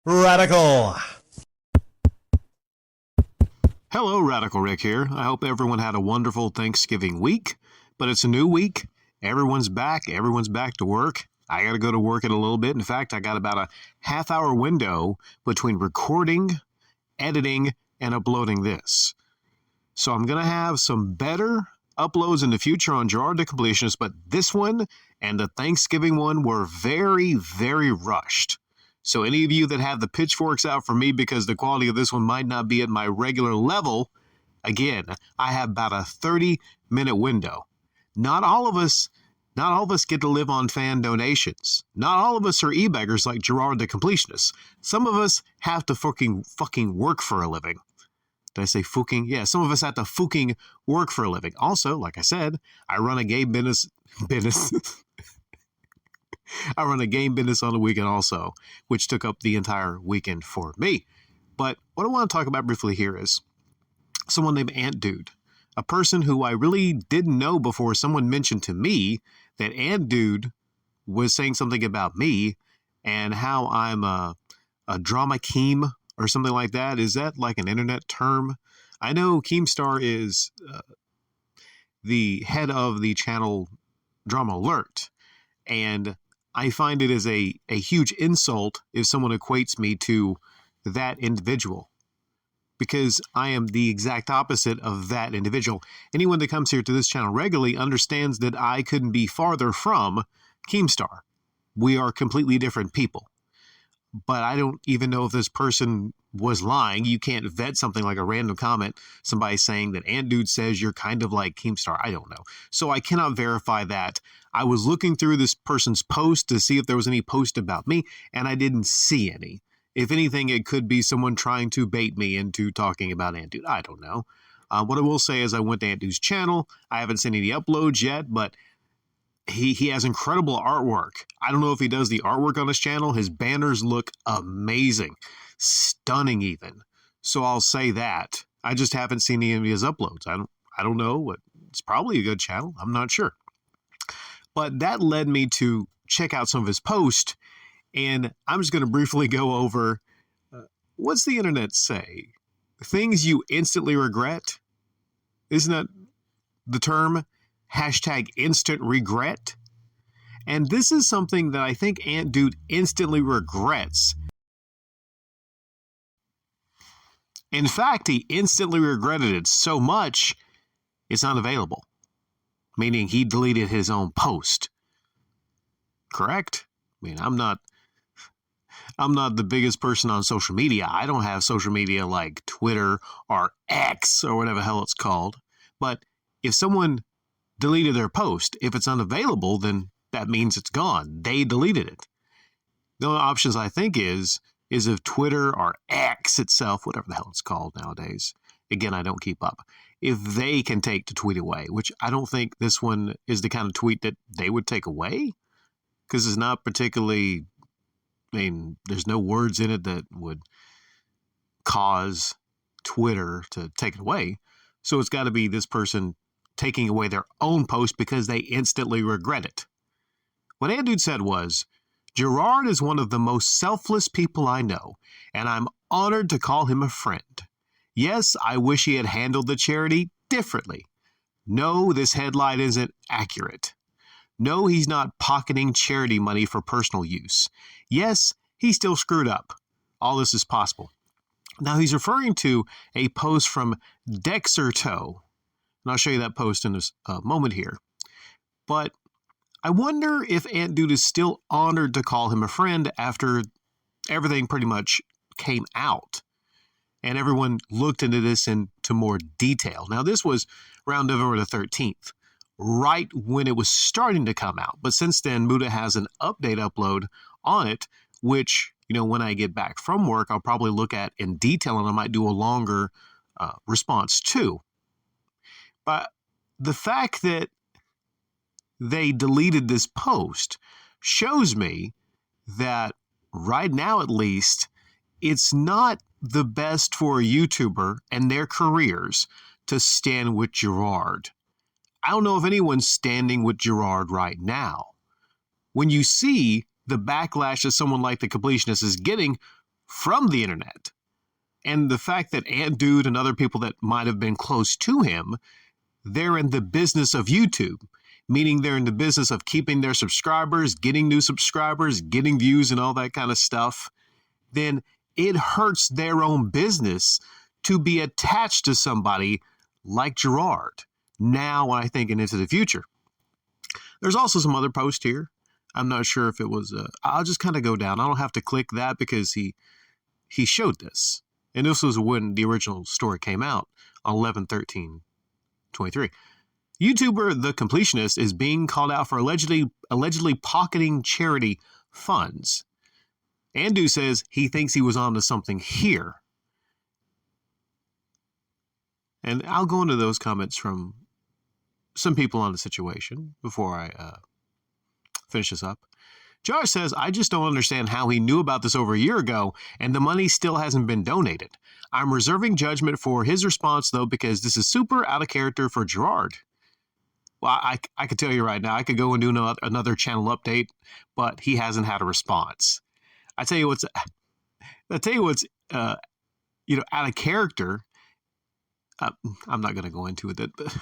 Radical. Hello, Radical Rick here. I hope everyone had a wonderful Thanksgiving week, but it's a new week. Everyone's back. Everyone's back to work. I got to go to work in a little bit. In fact, I got about a half-hour window between recording, editing, and uploading this. So I'm going to have some better uploads in the future on Jirard The Completionist, but this one and the Thanksgiving one were very, very rushed. So any of you that have the pitchforks out for me because the quality of this one might not be at my regular level, again, I have about a 30-minute window. Not all of us get to live on fan donations. Not all of us are e-beggars like Jirard The Completionist. Some of us have to fucking work for a living. Did I say fucking? Yeah, some of us have to fucking work for a living. Also, like I said, I run a game business. I run a game business on the weekend also, which took up the entire weekend for me. But what I want to talk about briefly here is someone named Antdude, a person who I really didn't know before someone mentioned to me that Antdude was saying something about me and how I'm a drama keem or something like that. Is that like an internet term? I know Keemstar is the head of the channel Drama Alert, and I find it as a huge insult if someone equates me to that individual, because I am the exact opposite of that individual. Anyone that comes here to this channel regularly understands that I couldn't be farther from Keemstar. We are completely different people. But I don't even know if this person was lying. You can't vet something like a random comment, somebody saying that Antdude says you're kind of like Keemstar. I don't know. So I cannot verify that. I was looking through this person's post to see if there was any post about me, and I didn't see any. If anything, it could be someone trying to bait me into talking about Antdude. I don't know. What I will say is I went to Antdude's channel. I haven't seen any uploads yet, but he has incredible artwork. I don't know if he does the artwork on his channel. His banners look amazing, stunning even. So I'll say that. I just haven't seen any of his uploads. I don't know. It's probably a good channel. I'm not sure. But that led me to check out some of his posts, and I'm just going to briefly go over what's the internet say? Things you instantly regret? Isn't that the term? Hashtag instant regret. And this is something that I think Antdude instantly regrets. In fact, he instantly regretted it so much it's unavailable, meaning he deleted his own post. Correct? I mean, I'm not the biggest person on social media. I don't have social media like Twitter or X or whatever the hell it's called. But if someone deleted their post, if it's unavailable, then that means it's gone. They deleted it. The only options I think is if Twitter or X itself, whatever the hell it's called nowadays. Again, I don't keep up. If they can take the tweet away, which I don't think this one is the kind of tweet that they would take away, because it's not particularly, I mean, there's no words in it that would cause Twitter to take it away. So it's got to be this person taking away their own post because they instantly regret it. What Antdude said was, Jirard is one of the most selfless people I know, and I'm honored to call him a friend. Yes, I wish he had handled the charity differently. No, this headline isn't accurate. No, he's not pocketing charity money for personal use. Yes, he still screwed up. All this is possible. Now, he's referring to a post from Dexerto, and I'll show you that post in a moment here. But I wonder if Antdude is still honored to call him a friend after everything pretty much came out and everyone looked into this into more detail. Now, this was around November the 13th, right when it was starting to come out. But since then, Muda has an update upload on it, which, when I get back from work, I'll probably look at in detail, and I might do a longer response too. But the fact that they deleted this post shows me that right now, at least, it's not the best for a YouTuber and their careers to stand with Jirard. I don't know if anyone's standing with Jirard right now. When you see the backlash that someone like the Completionist is getting from the internet. And the fact that Antdude and other people that might have been close to him, they're in the business of YouTube, meaning they're in the business of keeping their subscribers, getting new subscribers, getting views and all that kind of stuff, then it hurts their own business to be attached to somebody like Jirard now, I think, and into the future. There's also some other post here. I'm not sure if it was, I'll just kind of go down. I don't have to click that because he showed this. And this was when the original story came out on 11/13/23. YouTuber The Completionist is being called out for allegedly pocketing charity funds. Antdude says he thinks he was onto something here. And I'll go into those comments from some people on the situation before I finish this up. Josh says, I just don't understand how he knew about this over a year ago and the money still hasn't been donated. I'm reserving judgment for his response, though, because this is super out of character for Jirard. Well, I could tell you right now, I could go and do another channel update, but he hasn't had a response. I tell you what's out of character. I'm not going to go into it, but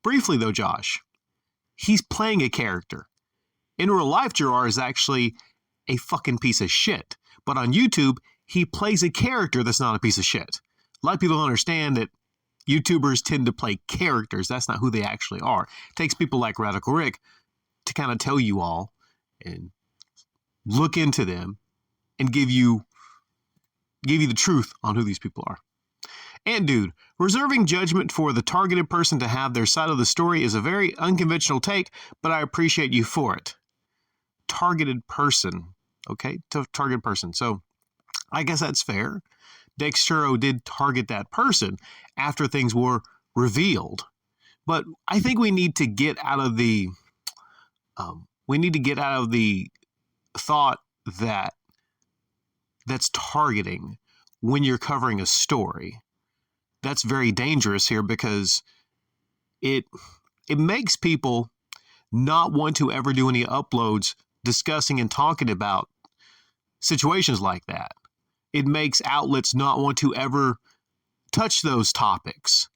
briefly though, Josh, he's playing a character. In real life, Jirard is actually a fucking piece of shit. But on YouTube, he plays a character that's not a piece of shit. A lot of people don't understand that YouTubers tend to play characters. That's not who they actually are. It takes people like Radical Rick to kind of tell you all and look into them and give you the truth on who these people are. Antdude, reserving judgment for the targeted person to have their side of the story is a very unconventional take, but I appreciate you for it. Targeted person. Okay, targeted person. So I guess that's fair. Dextero did target that person after things were revealed. But I think we need to get out of the thought that that's targeting when you're covering a story. That's very dangerous here because it makes people not want to ever do any uploads discussing and talking about situations like that. It makes outlets not want to ever touch those topics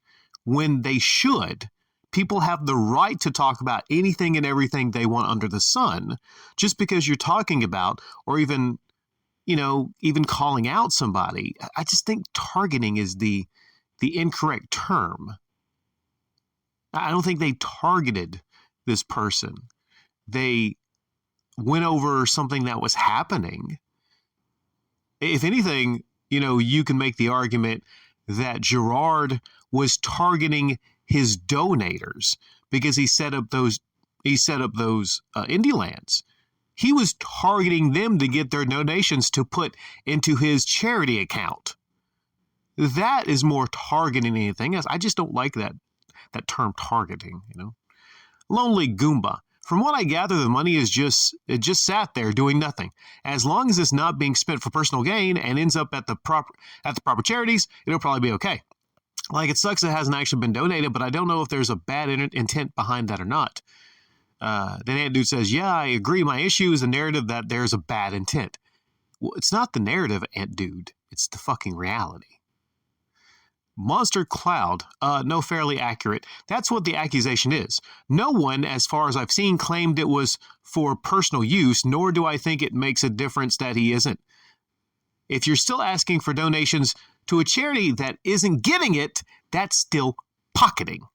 when they should. People have the right to talk about anything and everything they want under the sun. Just because you're talking about or even calling out somebody, I just think targeting is the incorrect term. I don't think they targeted this person. They went over something that was happening. If anything, you can make the argument that Jirard was targeting his donators because he set up those indie lands. He was targeting them to get their donations to put into his charity account. That is more targeting than anything else. I just don't like that term targeting, Lonely Goomba. From what I gather, the money is just sat there doing nothing. As long as it's not being spent for personal gain and ends up at the proper charities, it'll probably be okay. Like, it sucks it hasn't actually been donated, but I don't know if there's a bad intent behind that or not. Then Antdude says, yeah, I agree. My issue is the narrative that there's a bad intent. Well, it's not the narrative, Antdude. It's the fucking reality. Monster Cloud, no, fairly accurate. That's what the accusation is. No one, as far as I've seen, claimed it was for personal use, nor do I think it makes a difference that he isn't. If you're still asking for donations to a charity that isn't getting it, that's still pocketing.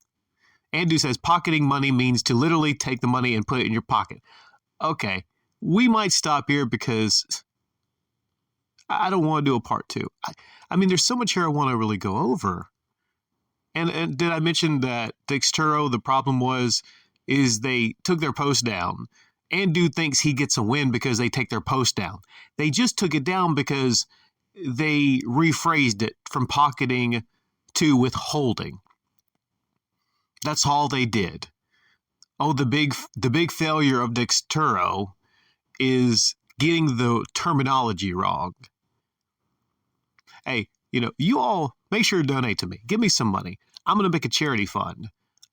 Andrew says pocketing money means to literally take the money and put it in your pocket. Okay, we might stop here because I don't want to do a part two. I mean, there's so much here I want to really go over. And did I mention that Dextero, the problem is they took their post down. Antdude thinks he gets a win because they take their post down. They just took it down because they rephrased it from pocketing to withholding. That's all they did. Oh, the big failure of Dextero is getting the terminology wrong. Hey, you all make sure to donate to me. Give me some money. I'm going to make a charity fund.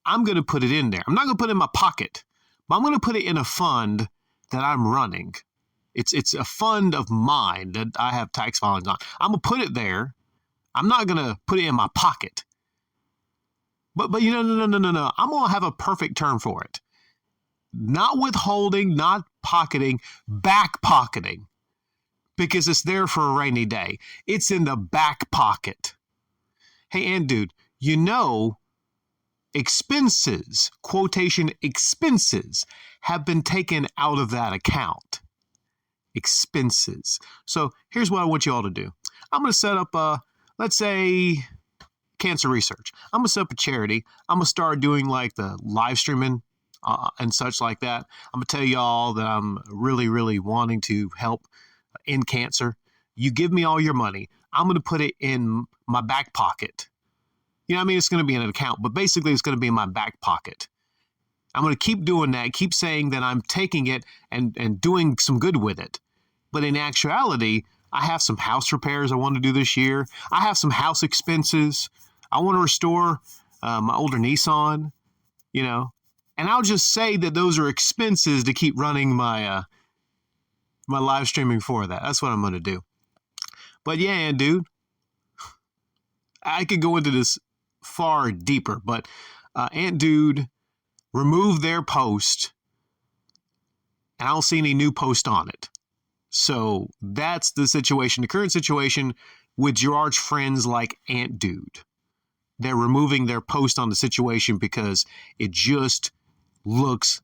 I'm going to put it in there. I'm not going to put it in my pocket, but I'm going to put it in a fund that I'm running. It's a fund of mine that I have tax filings on. I'm going to put it there. I'm not going to put it in my pocket. But no. I'm going to have a perfect term for it. Not withholding, not pocketing, back pocketing. Because it's there for a rainy day. It's in the back pocket. Hey, Antdude, expenses, quotation expenses, have been taken out of that account. Expenses. So here's what I want you all to do. I'm going to set up, let's say, cancer research. I'm going to set up a charity. I'm going to start doing like the live streaming and such like that. I'm going to tell y'all that I'm really, really wanting to help end cancer. You give me all your money. I'm going to put it in my back pocket. It's going to be in an account, but basically it's going to be in my back pocket. I'm going to keep doing that, keep saying that I'm taking it and doing some good with it. But in actuality, I have some house repairs I want to do this year. I have some house expenses. I want to restore my older Nissan, and I'll just say that those are expenses to keep running my my live streaming for that. That's what I'm going to do. But yeah, dude, I could go into this far deeper, but Antdude removed their post, and I don't see any new post on it. So that's the situation, the current situation with Jirard's friends like Antdude. They're removing their post on the situation because it just looks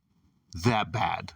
that bad.